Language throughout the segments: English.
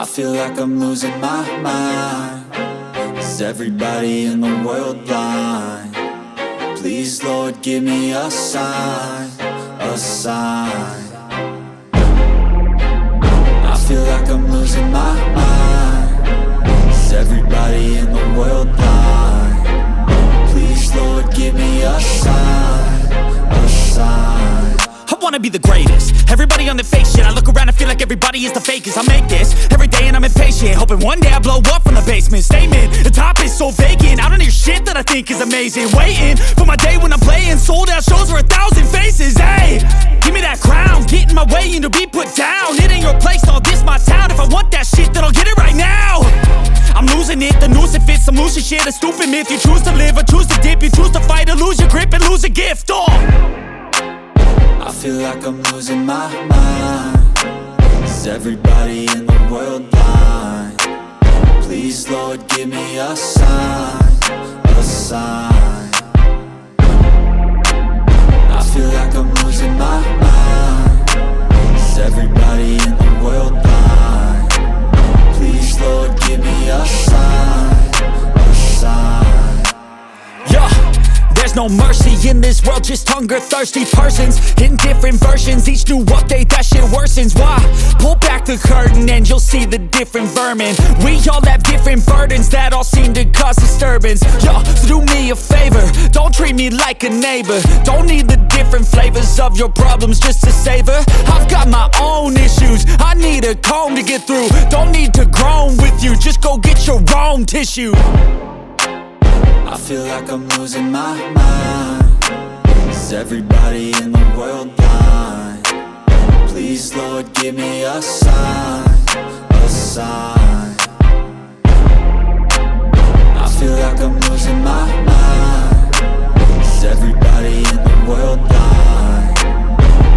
I feel like I'm losing my mind. Is everybody in the world blind? Please, Lord, give me a sign, a sign. I feel like I'm losing my mind. Is everybody in the world blind? Please, Lord, give me a sign, a sign. I wanna be the greatest. Everybody on the fake shit. I look around and feel like everybody is the fakest. I make this every day and I'm impatient, hoping one day I blow up from the basement. Statement, the top is so vacant. I don't hear shit that I think is amazing. Waiting for my day when I'm playing sold out shows for 1,000 faces. Hey, give me that crown, get in my way and to be put down. It ain't your place, all this my town. If I want that shit, then I'll get it right now. I'm losing it, the noose it fits. I'm losing shit, a stupid myth. You choose to live or choose to dip. You choose to fight or lose your grip and lose a gift. I feel like I'm losing my mind. Is everybody in the world blind? Please, Lord, give me a sign, a sign. I feel like I'm losing my mind. Is everybody in the world blind? Please, Lord, give me a sign, a sign. Yeah. There's no mercy in this world, just hunger-thirsty persons in different versions. Each new update, that shit worsens. Why? Pull back the curtain and you'll see the different vermin. We all have different burdens that all seem to cause disturbance. Yo, so do me a favor, don't treat me like a neighbor. Don't need the different flavors of your problems just to savor. I've got my own issues, I need a comb to get through. Don't need to groan with you, just go get your own tissue. I feel like I'm losing my mind. Is everybody in the world blind? Please, Lord, give me a sign, a sign. I feel like I'm losing my mind. Is everybody in the world blind?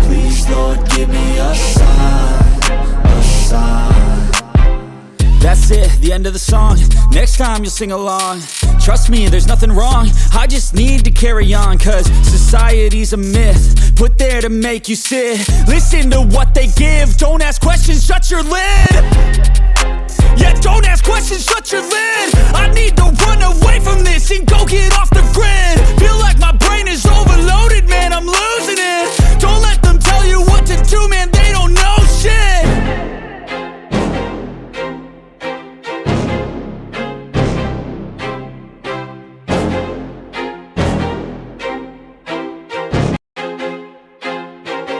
Please, Lord, give me a sign, a sign. That's it, the end of the song. Next time you'll sing along. Trust me, there's nothing wrong. I just need to carry on, cause society's a myth put there to make you sit. Listen to what they give. Don't ask questions, shut your lid. Yeah, don't ask questions, shut your lid. I need to run away from this and go get off the grid. Feel like my brain is overloaded, man, I'm losing it. Don't let them tell you what to do, man, they don't know shit.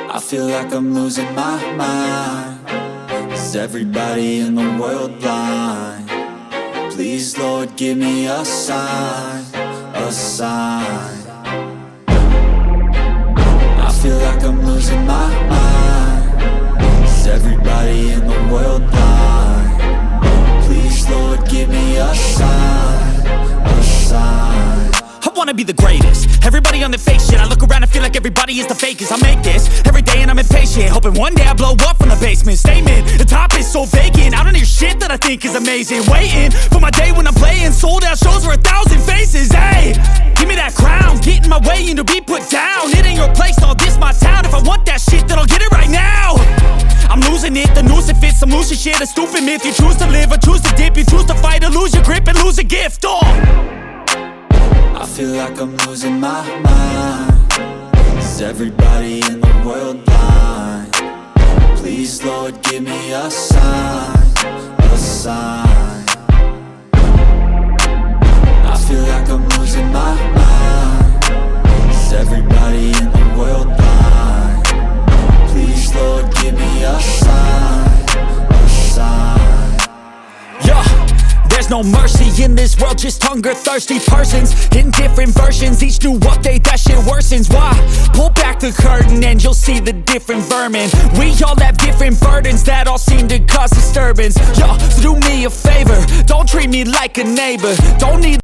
I feel like I'm losing my mind. Is everybody in the world blind? Please, Lord, give me a sign, a sign. I feel like I'm losing my mind. Is everybody in the world blind? Please, Lord, give me a sign, a sign. I wanna be the greatest. Everybody on the fake shit. I look around and feel like everybody is the fakest. I make this every day and I'm impatient, hoping one day I blow up from the basement. Statement, the top is so vacant. I don't hear shit that I think is amazing. Waiting for my day when I'm playing sold out shows for 1,000 faces. Hey, give me that crown, get in my way and to be put down. It ain't your place, all this my town. If I want that shit, then I'll get it right now. I'm losing it, the noose it fits. I'm losing shit, a stupid myth. You choose to live or choose to dip. You choose to fight or lose your grip and lose a gift. I feel like I'm losing my mind. Is everybody in the world blind? Please, Lord, give me a sign, a sign. I feel like I'm losing my mind. Is everybody in the world blind? Please, Lord, give me a sign, a sign. Yeah. There's no mercy in this world, just hunger-thirsty persons in different versions. Each new update, that shit worsens. Why? Pull back the curtain and you'll see the different vermin. We all have different burdens that all seem to cause disturbance. Yo, so do me a favor, don't treat me like a neighbor. Don't need